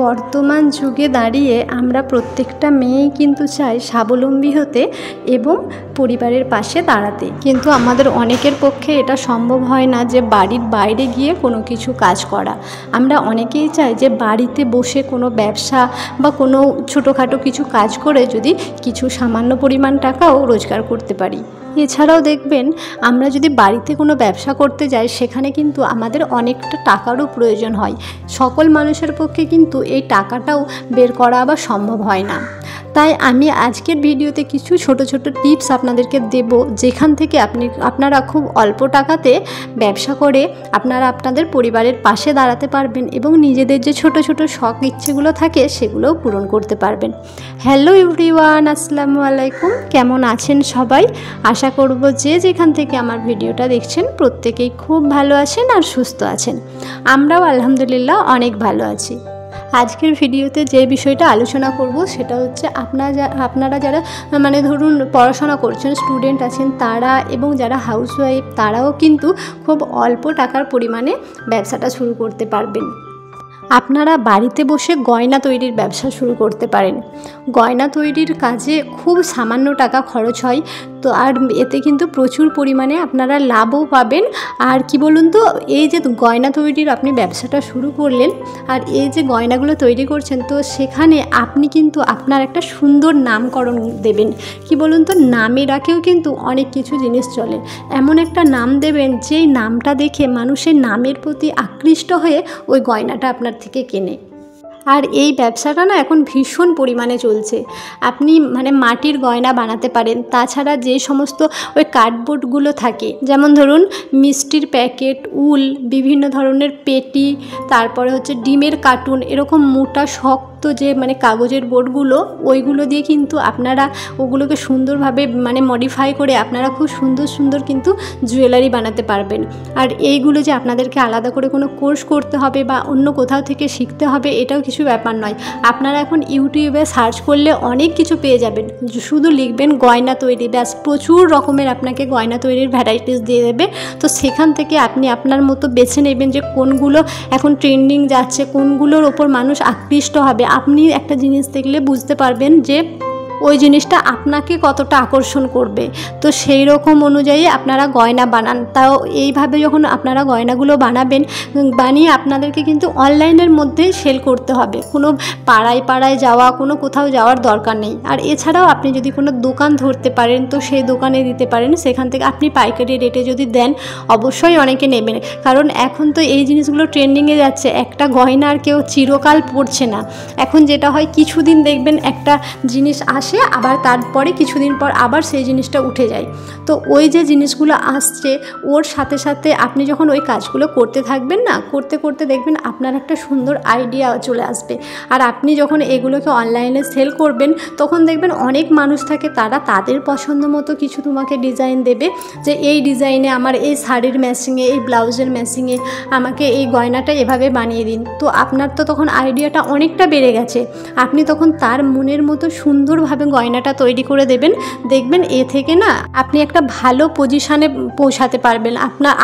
বর্তমান যুগে দাঁড়িয়ে আমরা প্রত্যেকটা মেয়েই কিন্তু চাই স্বাবলম্বী হতে এবং পরিবারের পাশে দাঁড়াতে, কিন্তু আমাদের অনেকের পক্ষে এটা সম্ভব হয় না যে বাড়ির বাইরে গিয়ে কোনো কিছু কাজ করা। আমরা অনেকেই চাই যে বাড়িতে বসে কোনো ব্যবসা বা কোনো ছোটোখাটো কিছু কাজ করে যদি কিছু সামান্য পরিমাণ টাকাও রোজগার করতে পারি। এছাড়াও দেখবেন আমরা যদি বাড়িতে কোনো ব্যবসা করতে যাই সেখানে কিন্তু আমাদের অনেকটা টাকারও প্রয়োজন হয়। সকল মানুষের পক্ষে কিন্তু এই টাকাটাও বের করা আবার সম্ভব হয় না। তাই আমি আজকের ভিডিওতে কিছু ছোট ছোট টিপস আপনাদেরকে দেব, যেখান থেকে আপনারা খুব অল্প টাকাতে ব্যবসা করে আপনারা আপনাদের পরিবারের পাশে দাঁড়াতে পারবেন এবং নিজেদের যে ছোট ছোট শখ ইচ্ছেগুলো থাকে সেগুলোও পূরণ করতে পারবেন। হ্যালো এভরিওয়ান, আসসালামু আলাইকুম। কেমন আছেন সবাই? আশা করব যে যেখান থেকে আমার ভিডিওটা দেখছেন প্রত্যেকেই খুব ভালো আছেন আর সুস্থ আছেন। আমরাও আলহামদুলিল্লাহ অনেক ভালো আছি। আজকের ভিডিওতে যে বিষয়টা আলোচনা করব সেটা হচ্ছে আপনারা যারা ধরুন পড়াশোনা করছেন, স্টুডেন্ট আছেন তারা, এবং যারা হাউসওয়াইফ তারাও কিন্তু খুব অল্প টাকার পরিমাণে ব্যবসাটা শুরু করতে পারবেন। আপনারা বাড়িতে বসে গয়না তৈরির ব্যবসা শুরু করতে পারেন। গয়না তৈরির কাজে খুব সামান্য টাকা খরচ হয়, তো আর এতে কিন্তু প্রচুর পরিমাণে আপনারা লাভও পাবেন। আর কি বলুন তো, এই যে গয়না তৈরির আপনি ব্যবসাটা শুরু করলেন আর এই যে গয়নাগুলো তৈরি করছেন, তো সেখানে আপনি কিন্তু আপনার একটা সুন্দর নামকরণ দেবেন। কি বলুন তো, নামে রাখেও কিন্তু অনেক কিছু জিনিস চলে। এমন একটা নাম দেবেন যেই নামটা দেখে মানুষের নামের প্রতি আকৃষ্ট হয়ে ওই গয়নাটা আপনার থেকে কেনে। আর এই ব্যবসাটা না এখন ভীষণ পরিমাণে চলছে। আপনি মাটির গয়না বানাতে পারেন। তাছাড়া যে সমস্ত ওই কার্ডবোর্ডগুলো থাকে, যেমন ধরুন মিষ্টির প্যাকেট, উল, বিভিন্ন ধরনের পেটি, তারপরে হচ্ছে ডিমের কার্টুন, এরকম মোটা শক্ত যে কাগজের বোর্ডগুলো, ওইগুলো দিয়ে কিন্তু আপনারা ওগুলোকে সুন্দরভাবে মডিফাই করে আপনারা খুব সুন্দর সুন্দর কিন্তু জুয়েলারি বানাতে পারবেন। আর এইগুলো যে আপনাদেরকে আলাদা করে কোনো কোর্স করতে হবে বা অন্য কোথাও থেকে শিখতে হবে এটাও কিছু ব্যাপার নয়। আপনারা এখন ইউটিউবে সার্চ করলে অনেক কিছু পেয়ে যাবেন। শুধু লিখবেন গয়না তৈরি, ব্যাস প্রচুর রকমের আপনাকে গয়না তৈরির ভ্যারাইটিস দিয়ে দেবে। তো সেখান থেকে আপনি আপনার মতো বেছে নেবেন যে কোনগুলো এখন ট্রেন্ডিং যাচ্ছে, কোনগুলোর ওপর মানুষ আকৃষ্ট হবে। আপনি একটা জিনিস দেখলে বুঝতে পারবেন যে ওই জিনিসটা আপনাকে কতটা আকর্ষণ করবে, তো সেই রকম অনুযায়ী আপনারা গয়না বানান। তাও এইভাবে যখন আপনারা গয়নাগুলো বানিয়ে আপনাদেরকে কিন্তু অনলাইনের মধ্যে সেল করতে হবে। কোনো পাড়ায় পাড়ায় যাওয়া, কোনো কোথাও যাওয়ার দরকার নেই। আর এছাড়াও আপনি যদি কোনো দোকান ধরতে পারেন তো সেই দোকানে দিতে পারেন। সেখান থেকে আপনি পাইকারি রেটে যদি দেন অবশ্যই অনেকে নেবেন, কারণ এখন তো এই জিনিসগুলো ট্রেন্ডিংয়ে যাচ্ছে। একটা গয়না আর কেউ চিরকাল পরছে না। এখন যেটা হয়, কিছুদিন দেখবেন একটা জিনিস আসে, আবার তারপরে কিছুদিন পর আবার সেই জিনিসটা উঠে যায়। তো ওই যে জিনিসগুলো আসছে ওর সাথে সাথে আপনি যখন ওই কাজগুলো করতে থাকবেন না, করতে করতে দেখবেন আপনার একটা সুন্দর আইডিয়া চলে আসবে। আর আপনি যখন এগুলোকে অনলাইনে সেল করবেন তখন দেখবেন অনেক মানুষ থাকে, তারা তাদের পছন্দ মতো কিছু তোমাকে ডিজাইন দেবে, যে এই ডিজাইনে আমার এই শাড়ির ম্যাচিংয়ে, এই ব্লাউজের ম্যাচিংয়ে আমাকে এই গয়নাটা এভাবে বানিয়ে দিন। তো আপনার তো তখন আইডিয়াটা অনেকটা বেড়ে গেছে। আপনি তখন তার মনের মতো সুন্দরভাবে গয়নাটা তৈরি করে দেবেন। দেখবেন এ থেকে না আপনি একটা ভালো পজিশানে পৌঁছাতে পারবেন।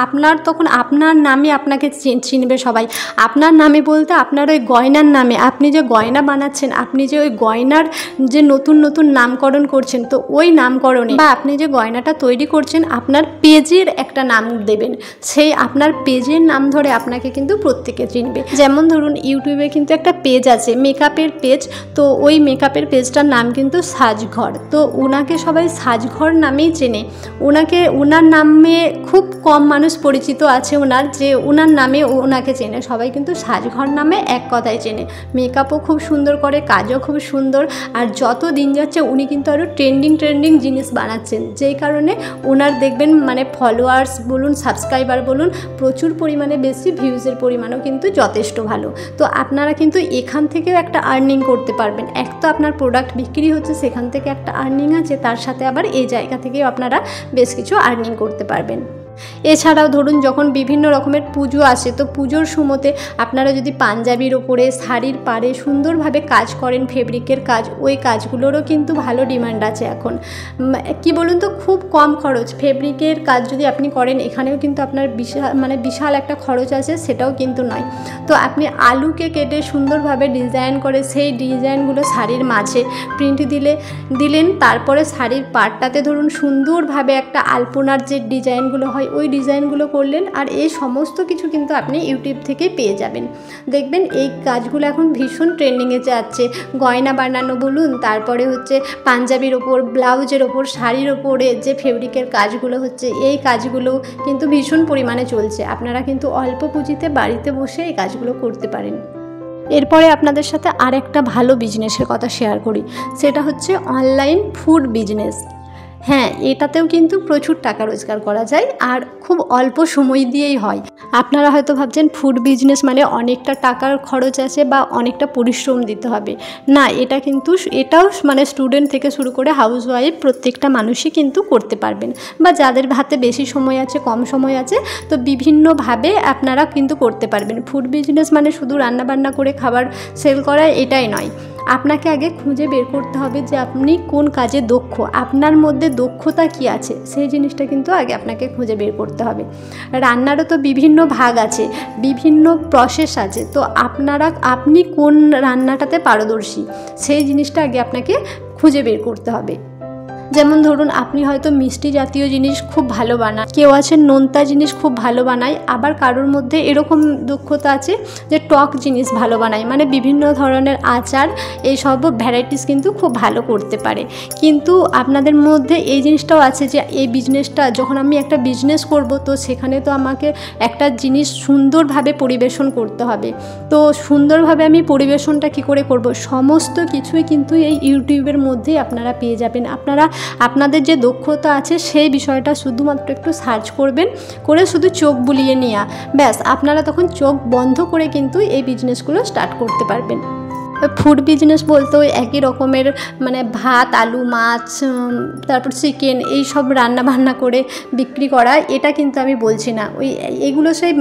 আপনার তখন আপনার নামে আপনাকে চিনবে সবাই। আপনার নামে বলতে আপনার ওই গয়নার নামে, আপনি যে গয়না বানাচ্ছেন, আপনি যে ওই গয়নার যে নতুন নতুন নামকরণ করছেন, তো ওই নামকরণে বা আপনি যে গয়নাটা তৈরি করছেন আপনার পেজের একটা নাম দেবেন। সেই আপনার পেজের নাম ধরে আপনাকে কিন্তু প্রত্যেকে চিনবে। যেমন ধরুন ইউটিউবে কিন্তু একটা পেজ আছে, মেকআপের পেজ। তো ওই মেকআপের পেজটার নাম কিন্তু সাজঘর। তো ওনাকে সবাই সাজঘর নামেই চেনে। ওনার নামে খুব কম মানুষ পরিচিত আছে ওনার নামে ওনাকে চেনে। সবাই কিন্তু সাজঘর নামে এক কথায় চেনে। মেকআপও খুব সুন্দর করে, কাজও খুব সুন্দর। আর যত দিন যাচ্ছে উনি কিন্তু আরও ট্রেন্ডিং জিনিস বানাচ্ছেন, যেই কারণে ওনার দেখবেন ফলোয়ার্স বলুন, সাবস্ক্রাইবার বলুন, প্রচুর পরিমাণে বেশি, ভিউজের পরিমাণও কিন্তু যথেষ্ট ভালো। তো আপনারা কিন্তু এখান থেকেও একটা আর্নিং করতে পারবেন। এক তো আপনার প্রোডাক্ট বিক্রি হচ্ছে, সেখান থেকে একটা আর্নিং আছে, তার সাথে আবার এই জায়গা থেকেও আপনারা বেশ কিছু আর্নিং করতে পারবেন। এছাড়াও ধরুন যখন বিভিন্ন রকমের পুজো আসে, তো পুজোর সময়তে আপনারা যদি পাঞ্জাবির ওপরে শাড়ির পাড়ে সুন্দরভাবে কাজ করেন, ফেব্রিকের কাজ, ওই কাজগুলোরও কিন্তু ভালো ডিমান্ড আছে এখন। কি বলুন তো, খুব কম খরচ। ফেব্রিকের কাজ যদি আপনি করেন, এখানেও কিন্তু আপনার বিশাল একটা খরচ আছে, সেটাও কিন্তু নয়। তো আপনি আলুকে কেটে সুন্দরভাবে ডিজাইন করে সেই ডিজাইনগুলো শাড়ির মাঝে প্রিন্ট দিলেন, তারপরে শাড়ির পাড়টাতে ধরুন সুন্দরভাবে একটা আলপনার যে ডিজাইনগুলো হয় ওই ডিজাইনগুলো করলেন। আর এই সমস্ত কিছু কিন্তু আপনি ইউটিউব থেকে পেয়ে যাবেন। দেখবেন এই কাজগুলো এখন ভীষণ ট্রেন্ডিংয়ে যাচ্ছে। গয়না বানানো বলুন, তারপরে হচ্ছে পাঞ্জাবির ওপর, ব্লাউজের ওপর, শাড়ির ওপরে যে ফেব্রিকের কাজগুলো হচ্ছে, এই কাজগুলো কিন্তু ভীষণ পরিমাণে চলছে। আপনারা কিন্তু অল্প পুঁজিতে বাড়িতে বসে এই কাজগুলো করতে পারেন। এরপরে আপনাদের সাথে আরেকটা ভালো বিজনেসের কথা শেয়ার করি, সেটা হচ্ছে অনলাইন ফুড বিজনেস। হ্যাঁ, এটাতেও কিন্তু প্রচুর টাকা রোজগার করা যায় আর খুব অল্প সময় দিয়েই হয়। আপনারা হয়তো ভাবছেন ফুড বিজনেস মানে অনেকটা টাকার খরচ আছে বা অনেকটা পরিশ্রম দিতে হবে। না, এটাও মানে স্টুডেন্ট থেকে শুরু করে হাউসওয়াইফ প্রত্যেকটা মানুষই কিন্তু করতে পারবেন, বা যাদের হাতে বেশি সময় আছে, কম সময় আছে, তো বিভিন্নভাবে আপনারা কিন্তু করতে পারবেন। ফুড বিজনেস মানে শুধু রান্নাবান্না করে খাবার সেল করা এটাই নয়। আপনাকে আগে খুঁজে বের করতে হবে যে আপনি কোন কাজে দক্ষ, আপনার মধ্যে দক্ষতা কি আছে, সেই জিনিসটা কিন্তু আগে আপনাকে খুঁজে বের করতে হবে। রান্নারও তো বিভিন্ন ভাগ আছে, বিভিন্ন প্রসেস আছে, তো আপনি কোন রান্নাটাতে পারদর্শী সেই জিনিসটা আগে আপনাকে খুঁজে বের করতে হবে। যেমন ধরুন আপনি হয়তো মিষ্টি জাতীয় জিনিস খুব ভালো বানান, কেউ আছেন নোনতা জিনিস খুব ভালো বানায়, আবার কারোর মধ্যে এরকম দক্ষতা আছে যে টক জিনিস ভালো বানায়, মানে বিভিন্ন ধরনের আচার, এইসব ভ্যারাইটিস কিন্তু খুব ভালো করতে পারে। কিন্তু আপনাদের মধ্যে এই জিনিসটাও আছে যে এই বিজনেসটা যখন আমি একটা বিজনেস করব, তো সেখানে তো আমাকে একটা জিনিস সুন্দরভাবে পরিবেশন করতে হবে। তো সুন্দরভাবে আমি পরিবেশনটা কি করে করব, সমস্ত কিছুই কিন্তু এই ইউটিউবের মধ্যেই আপনারা পেয়ে যাবেন। আপনাদের যে দক্ষতা আছে সেই বিষয়টা শুধুমাত্র একটু সার্চ করবেন, করে শুধু চোখ বুলিয়ে নেওয়া, ব্যাস আপনারা তখন চোখ বন্ধ করে কিন্তু এই বিজনেসগুলো স্টার্ট করতে পারবেন। ফুড বিজনেস বলতে ওই একই রকমের মানে ভাত, আলু, মাছ, তারপর চিকেন, এই সব রান্না করে বিক্রি করা, এটা কিন্তু আমি বলছি না। এগুলো সেই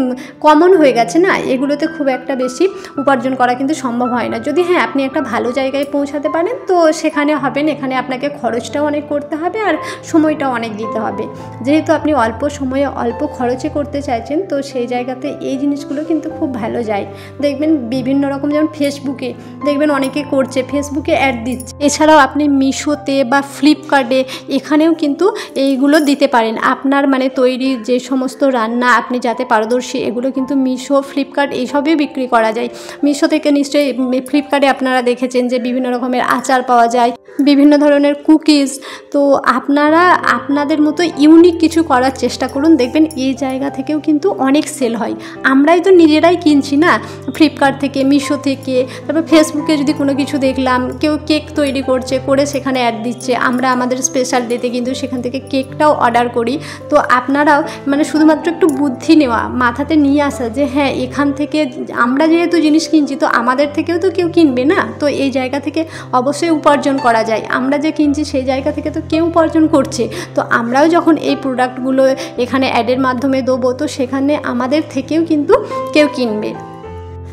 কমন হয়ে গেছে না, এগুলোতে খুব একটা বেশি উপার্জন করা কিন্তু সম্ভব হয় না। যদি হ্যাঁ আপনি একটা ভালো জায়গায় পৌঁছাতে পারেন তো সেখানে হবেন। এখানে আপনাকে খরচটাও অনেক করতে হবে আর সময়টাও অনেক দিতে হবে। যেহেতু আপনি অল্প সময়ে অল্প খরচে করতে চাইছেন, তো সেই জায়গাতে এই জিনিসগুলো কিন্তু খুব ভালো যায়। দেখবেন বিভিন্ন রকম, যেমন ফেসবুকে দেখবেন অনেকে করছে, ফেসবুকে অ্যাড দিচ্ছে। এছাড়াও আপনি মিশোতে বা ফ্লিপকার্টে এখানেও কিন্তু এইগুলো দিতে পারেন। আপনার মানে তৈরি যে সমস্ত রান্না আপনি যাতে পারদর্শী, এগুলো কিন্তু মিশো, ফ্লিপকার্ট এইসবই বিক্রি করা যায়। মিশো থেকে নিশ্চয়ই ফ্লিপকার্টে আপনারা দেখেছেন যে বিভিন্ন রকমের আচার পাওয়া যায়, বিভিন্ন ধরনের কুকিজ। তো আপনারা আপনাদের মতো ইউনিক কিছু করার চেষ্টা করুন, দেখবেন এই জায়গা থেকেও কিন্তু অনেক সেল হয়। আমরাই তো নিজেরাই কিনছি না, ফ্লিপকার্ট থেকে, মিশো থেকে। তারপর ফেসবুকে যদি কোনো কিছু দেখলাম, কেউ কেক তৈরি করছে, করে সেখানে অ্যাড দিচ্ছে, আমরা আমাদের স্পেশাল ডেতে কিন্তু সেখান থেকে কেকটাও অর্ডার করি। তো আপনারাও মানে শুধুমাত্র একটু বুদ্ধি নেওয়া, মাথাতে নিয়ে আসা যে হ্যাঁ এখান থেকে আমরা যেহেতু জিনিস কিনছি, তো আমাদের থেকেও তো কেউ কিনবে না, তো এই জায়গা থেকে অবশ্যই উপার্জন করা যায়। আমরা যে কিনছি সেই জায়গা থেকে তো কেউ উপার্জন করছে, তো আমরাও যখন এই প্রোডাক্টগুলো এখানে অ্যাডের মাধ্যমে দেবো, তো সেখানে আমাদের থেকেও কিন্তু কেউ কিনবে।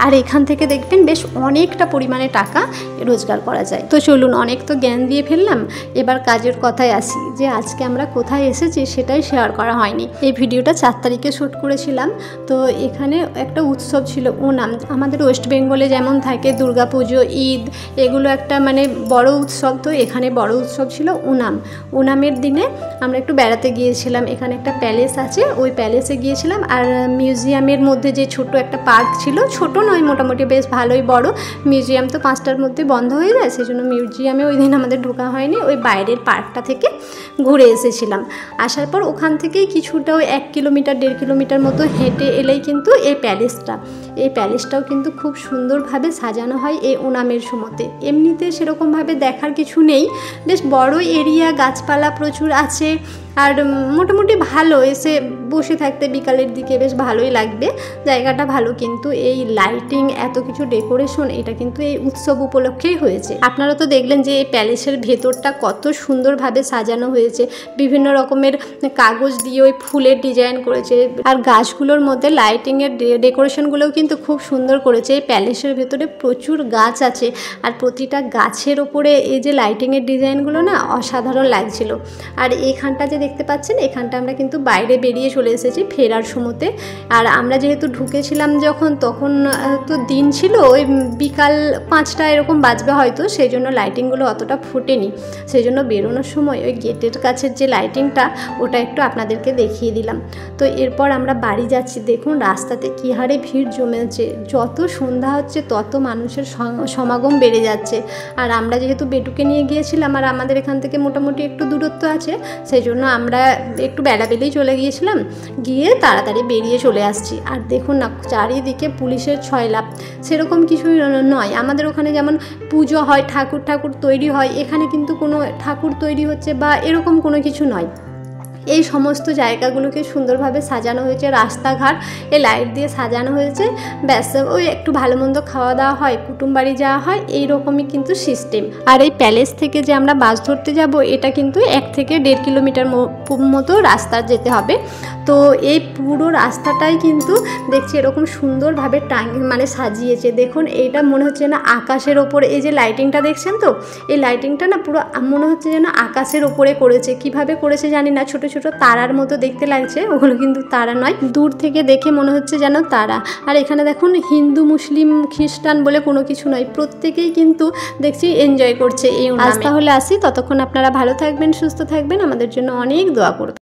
আর এখান থেকে দেখবেন বেশ অনেকটা পরিমাণে টাকা রোজগার করা যায়। তো চলুন, অনেক তো জ্ঞান দিয়ে ফেললাম, এবার কাজের কথায় আসি যে আজকে আমরা কোথায় এসেছি সেটাই শেয়ার করা হয়নি। এই ভিডিওটা 4 তারিখে শ্যুট করেছিলাম। তো এখানে একটা উৎসব ছিল, ওনাম। আমাদের ওয়েস্ট বেঙ্গলে যেমন থাকে দুর্গাপুজো, ঈদ, এগুলো একটা মানে বড় উৎসব, তো এখানে বড় উৎসব ছিল ওনাম। ওনামের দিনে আমরা একটু বেড়াতে গিয়েছিলাম। এখানে একটা প্যালেস আছে, ওই প্যালেসে গিয়েছিলাম। আর মিউজিয়ামের মধ্যে যে ছোট একটা পার্ক ছিল, ছোট নয় মোটামুটি বেশ ভালোই বড়। মিউজিয়াম তো 5টার মধ্যে বন্ধ হয়ে যায়, সেই জন্য মিউজিয়ামে ওই দিন আমাদের ঢোকা হয়নি। ওই বাইরের পার্কটা থেকে ঘুরে এসেছিলাম। আসার পর ওখান থেকেই কিছুটা ওই 1 কিলোমিটার 1.5 কিলোমিটার মতো হেঁটে এলেই কিন্তু এই প্যালেসটাও কিন্তু খুব সুন্দরভাবে সাজানো হয় এই ওনামের সময়তে। এমনিতে সেরকমভাবে দেখার কিছু নেই, বেশ বড় এরিয়া, গাছপালা প্রচুর আছে। আর মোটামুটি ভালো, এসে বসে থাকতে বিকালের দিকে বেশ ভালোই লাগবে, জায়গাটা ভালো। কিন্তু এই লাইটিং, এত কিছু ডেকোরেশন, এটা কিন্তু এই উৎসব উপলক্ষেই হয়েছে। আপনারা তো দেখলেন যে এই প্যালেসের ভেতরটা কত সুন্দরভাবে সাজানো হয়েছে, বিভিন্ন রকমের কাগজ দিয়ে ওই ফুলের ডিজাইন করেছে, আর গাছগুলোর মধ্যে লাইটিংয়ের ডেকোরেশনগুলোও কিন্তু খুব সুন্দর করেছে। এই প্যালেসের ভেতরে প্রচুর গাছ আছে, আর প্রতিটা গাছের ওপরে এই যে লাইটিংয়ের ডিজাইনগুলো না অসাধারণ লাগছিল। আর এখানটা যে দেখতে পাচ্ছেন, এখানটা আমরা কিন্তু বাইরে বেরিয়ে চলে এসেছি ফেরার সময়তে। আর আমরা যেহেতু ঢুকেছিলাম যখন, তখন তো দিন ছিল, ওই বিকাল 5টা এরকম বাজবে হয়তো, সেই জন্য লাইটিংগুলো অতটা ফুটেনি। সেই জন্য বেরোনোর সময় ওই গেটের কাছের যে লাইটিংটা, ওটা একটু আপনাদেরকে দেখিয়ে দিলাম। তো এরপর আমরা বাড়ি যাচ্ছি। দেখুন রাস্তাতে কী হারে ভিড় জমেছে, যত সন্ধ্যা হচ্ছে তত মানুষের সমাগম বেড়ে যাচ্ছে। আর আমরা যেহেতু বেটুকে নিয়ে গিয়েছিলাম, আর আমাদের এখান থেকে মোটামুটি একটু দূরত্ব আছে, সেই জন্য আমরা একটু বেলাবেলেই চলে গিয়েছিলাম, গিয়ে তাড়াতাড়ি বেরিয়ে চলে আসছি। আর দেখুন না, চারিদিকে পুলিশের ছয়লাপ, সেরকম কিছুই নয়। আমাদের ওখানে যেমন পুজো হয়, ঠাকুর তৈরি হয়, এখানে কিন্তু কোনো ঠাকুর তৈরি হচ্ছে বা এরকম কোনো কিছু নয়। এই সমস্ত জায়গাগুলোকে সুন্দরভাবে সাজানো হয়েছে, রাস্তাঘাট এ লাইট দিয়ে সাজানো হয়েছে, ব্যাস ওই একটু ভালো মন্দ খাওয়া দাওয়া হয়, কুটুম বাড়ি যাওয়া হয়, এই রকমই কিন্তু সিস্টেম। আর এই প্যালেস থেকে যে আমরা বাস ধরতে যাব, এটা কিন্তু 1 থেকে 1.5 কিলোমিটার মতো রাস্তা যেতে হবে। তো এই পুরো রাস্তাটাই কিন্তু দেখছি এরকম সুন্দরভাবে মানে সাজিয়েছে। দেখুন এইটা মনে হচ্ছে না আকাশের ওপরে, এই যে লাইটিংটা দেখছেন তো, এই লাইটিংটা না পুরো মনে হচ্ছে যেন আকাশের ওপরে করেছে। কিভাবে করেছে জানি না, ছোট ছোট তারার মতো দেখতে লাগছে, ওগুলো কিন্তু তারা নয়, দূর থেকে দেখে মনে হচ্ছে যেন তারা। আর এখানে দেখুন হিন্দু, মুসলিম, খ্রিস্টান বলে কোনো কিছু নয়, প্রত্যেকেই কিন্তু দেখছি এনজয় করছে এই। আজ তাহলে আসি, ততক্ষণ আপনারা ভালো থাকবেন, সুস্থ থাকবেন, আমাদের জন্য অনেক দোয়া করবেন।